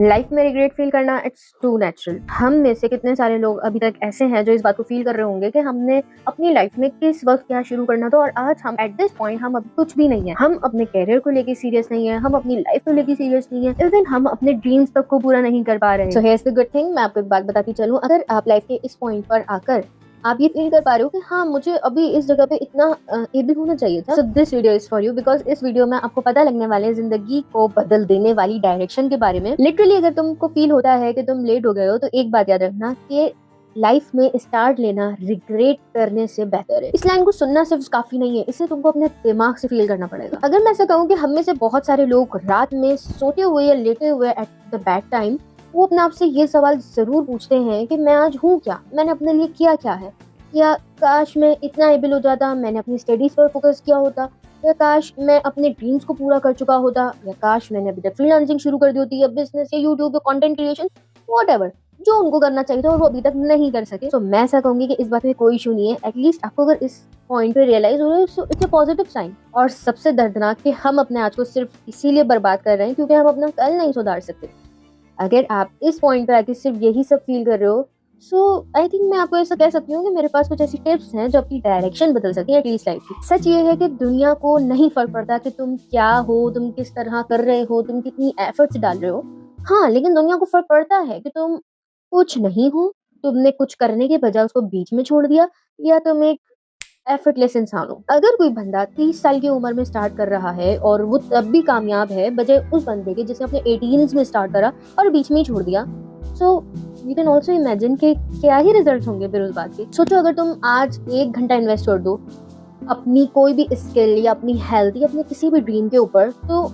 Life में regret feel करना it's to natural. हम में से कितने सारे लोग अभी तक ऐसे हैं जो इस बात को फील कर रहे होंगे कि हमने अपनी लाइफ में किस वक्त क्या शुरू करना था और आज हम एट दिस पॉइंट हम अभी कुछ भी नहीं है। हम अपने कैरियर को लेके सीरियस नहीं है, हम अपनी लाइफ को लेके सीरियस नहीं है, इवन हम अपने ड्रीम्स तक को पूरा नहीं कर पा रहे हैं। So here's the good thing, मैं आपको एक बात बताती चलूं, अगर आप लाइफ के इस पॉइंट पर आकर आप ये फील कर पा रहे हो कि हाँ मुझे अभी इस जगह पे इतना एबल होना चाहिए था, so this video is for you, because इस वीडियो में आपको पता लगने वाले जिंदगी को बदल देने वाली डायरेक्शन के बारे में। लिटरली अगर तुमको फील होता है कि तुम लेट हो गए हो तो एक बात याद रखना कि लाइफ में स्टार्ट लेना रिग्रेट करने से बेहतर है। इस लाइन को सुनना सिर्फ काफी नहीं है, इसे तुमको अपने दिमाग से फील करना पड़ेगा। अगर मैं ऐसा कहूँ कि हम में से बहुत सारे लोग रात में सोते हुए या लेटे हुए एट द बैड टाइम वो अपने आप से ये सवाल जरूर पूछते हैं कि मैं आज हूँ क्या, मैंने अपने लिए किया क्या है, या काश मैं इतना एबल हो जाता, मैंने अपनी स्टडीज पर फोकस किया होता, या काश मैं अपने ड्रीम्स को पूरा कर चुका होता, या काश मैंने अभी तक फ्रीलांसिंग शुरू कर दी होती, या बिजनेस या यूट्यूब या कंटेंट क्रिएशन, व्हाटएवर जो उनको करना चाहिए था और वो अभी तक नहीं कर सके। तो मैं ऐसा कहूंगी कि इस बात में कोई इशू नहीं है। एटलीस्ट आपको अगर इस पॉइंट पे रियलाइज हो रहा है so it's a positive sign. और सबसे दर्दनाक कि हम अपने आज को सिर्फ इसीलिए बर्बाद कर रहे हैं क्योंकि हम अपना कल नहीं सुधार सकते। अगर आप इस पॉइंट पे आके सिर्फ यही सब फील कर रहे हो, सो आई थिंक मैं आपको ऐसा कह सकती हूँ कि मेरे पास कुछ ऐसी टिप्स हैं जो आपकी डायरेक्शन बदल सकती है एटलीस्ट लाइफ की। सच ये है कि दुनिया को नहीं फर्क पड़ता कि तुम क्या हो, तुम किस तरह कर रहे हो, तुम कितनी एफर्ट्स डाल रहे हो। हाँ, लेकिन दुनिया को फर्क पड़ता है कि तुम कुछ नहीं हो, तुमने कुछ करने के बजाय उसको बीच में छोड़ दिया, या तुम एक एफर्टलेस इंसान हो। अगर कोई बंदा 30 साल की उम्र में स्टार्ट कर रहा है और वो तब भी कामयाब है बजाय उस बंदे के जिसने अपने 18s में स्टार्ट करा और बीच में ही छोड़ दिया, so you can also imagine कि क्या ही रिजल्ट होंगे फिर उस बात के। सोचो अगर तुम आज 1 घंटा इन्वेस्ट कर दो अपनी कोई भी स्किल या अपनी हेल्थ या अपने किसी भी ड्रीम के ऊपर, तो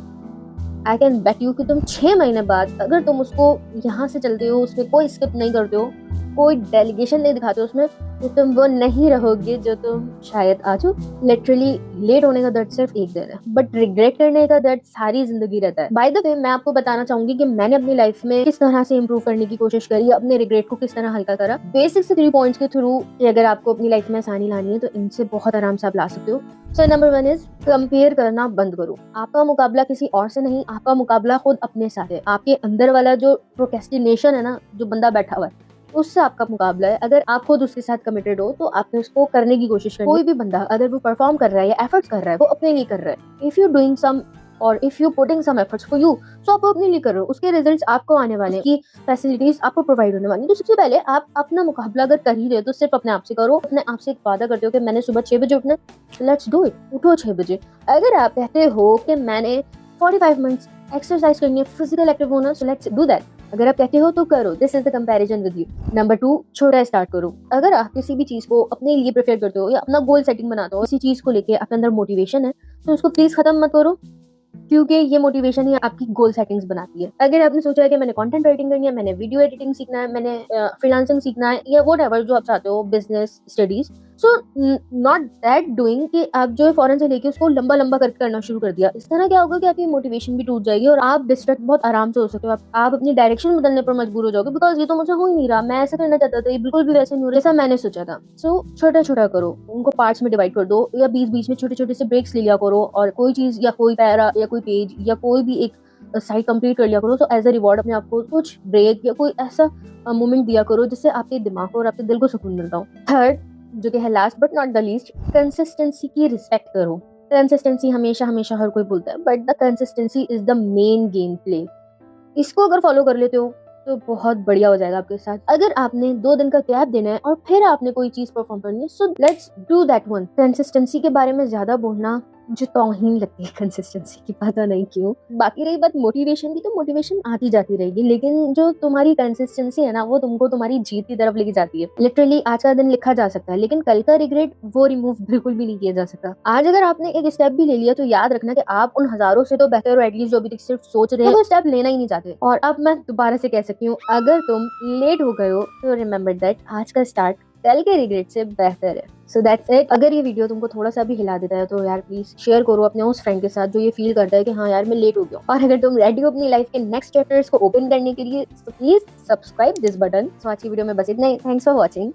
आई कैन बेट यू कि तुम 6 महीने बाद अगर तुम उसको यहाँ से चलते हो, उसमें कोई स्किप नहीं करते हो, कोई डेलीगेशन नहीं दिखाते हो उसमें, तो तुम वो नहीं रहोगे जो तुम शायद आज हो। लिटरली लेट होने का दर्द सिर्फ एक दिन है, बट रिग्रेट करने का दर्द सारी जिंदगी रहता है। बाय द वे मैं आपको बताना चाहूंगी कि मैंने अपनी लाइफ में किस तरह से इंप्रूव करने की कोशिश करी, अपने रिग्रेट को किस तरह हल्का करा। बेसिक से 3 पॉइंट्स के थ्रू अगर आपको अपनी लाइफ में आसानी लानी है तो इनसे बहुत आराम से आप ला सकते हो। सो नंबर 1 इज कंपेयर करना बंद करो। आपका मुकाबला किसी और से नहीं, आपका मुकाबला खुद अपने साथ है। आपके अंदर वाला जो प्रोक्रेस्टिनेशन है ना, जो बंदा बैठा हुआ है, उससे आपका मुकाबला है। अगर आप खुद उसके साथ कमिटेड हो तो आपने उसको करने की कोशिश करनी। कोई भी बंदा अगर वो परफॉर्म कर रहा है या एफर्ट्स कर रहा है, वो अपने लिए कर रहा है। इफ यू डूइंग सम और if you putting some efforts for you, तो आप अपने लिए कर रहे हो, उसके रिजल्ट्स आपको आने वाले हैं, उसकी फैसिलिटीज आपको प्रोवाइड होने वाली है। तो सबसे पहले आप अपना मुकाबला अगर कर ही रहे हो तो सिर्फ अपने आप से करो। अपने आप से एक वादा करते हो कि मैंने सुबह 6 बजे उठना, लेट्स डू इट, उठो 6 बजे। अगर आप कहते हो कि मैंने 45 मिनट्स एक्सरसाइज करनी है, फिजिकल एक्टिव होना, सो लेट्स डू दैट। अगर आप कहते हो तो करो। This is the comparison with you. Number 2, छोटा स्टार्ट करो। अगर आप किसी भी चीज को अपने लिए प्रेफर करते हो या अपना गोल सेटिंग बनाते हो, किसी चीज को लेके आपके अंदर मोटिवेशन है, तो उसको प्लीज खत्म मत करो, क्योंकि ये मोटिवेशन ही आपकी गोल सेटिंग्स बनाती है। अगर आपने सोचा है कि मैंने कंटेंट राइटिंग करनी है, मैंने वीडियो एडिटिंग सीखना है, मैंने फ्रीलांसिंग सीखना है, या व्हाटएवर जो आप चाहते हो, business, studies, so not that doing कि आप जो है फौरन से लेके उसको लंबा लंबा करके करना शुरू कर दिया। इस तरह क्या होगा कि आपकी मोटिवेशन भी टूट जाएगी और आप डिस्ट्रैक्ट बहुत आराम से हो सकते हो। आप अपनी डायरेक्शन बदलने पर मजबूर हो जाओगे, बिकॉज ये तो मुझसे हो ही नहीं रहा, मैं ऐसा करना चाहता था, ये बिल्कुल भी वैसे नहीं हो रहा जैसा मैंने सोचा था। सो छोटा छोटा करो, उनको पार्ट्स में डिवाइड कर दो, या बीच बीच में छोटे छोटे से ब्रेक्स ले लिया करो, और कोई चीज या कोई पैरा या कोई पेज या कोई भी एक साइड कंप्लीट कर लिया करो। तो एज अ रिवॉर्ड अपने आप को कुछ ब्रेक या कोई ऐसा मोमेंट दिया करो जिससे आपके दिमाग को और आपके दिल को सुकून मिलता हो। थर्ड, जो कि है last but not the least, consistency की रिस्पेक्ट करो। कंसिस्टेंसी हमेशा हमेशा हर कोई बोलता है, but the consistency is the main game play. इसको अगर फॉलो कर लेते हो तो बहुत बढ़िया हो जाएगा आपके साथ। अगर आपने 2 दिन का गैप देना है और फिर आपने कोई चीज परफॉर्म करनी है, so let's do that one. Consistency के बारे में ज्यादा बोलना मुझे तौहीन लगती है कंसिस्टेंसी की, पता नहीं क्यों। बाकी रही बात मोटिवेशन की, तो मोटिवेशन आती जाती रहेगी, लेकिन जो तुम्हारी कंसिस्टेंसी है ना, वो तुमको तुम्हारी जीत की तरफ लेके जाती है। लिटरली आज का दिन लिखा जा सकता है, लेकिन कल का रिग्रेट वो रिमूव बिल्कुल भी नहीं किया जा सकता। आज अगर आपने एक स्टेप भी ले लिया तो याद रखना कि आप उन हजारों से तो बेहतर हो, एटलीस्ट जो अभी तक सिर्फ सोच रहे हैं, वो स्टेप लेना ही नहीं चाहते। और अब मैं दोबारा से कह सकती हूँ, अगर तुम लेट हो गए हो तो रिमेम्बर दैट आज का स्टार्ट कल के रिग्रेट से बेहतर है। So that's it. अगर ये वीडियो तुमको थोड़ा सा भी हिला देता है तो यार प्लीज शेयर करो अपने उस फ्रेंड के साथ जो ये फील करता है कि हाँ यार मैं लेट हो गया। और अगर तुम रेडी हो अपनी लाइफ के नेक्स्ट चैप्टर्स को ओपन करने के लिए, तो प्लीज सब्सक्राइब दिस बटन। सो आज की वीडियो में बस इतना ही। Thanks for watching.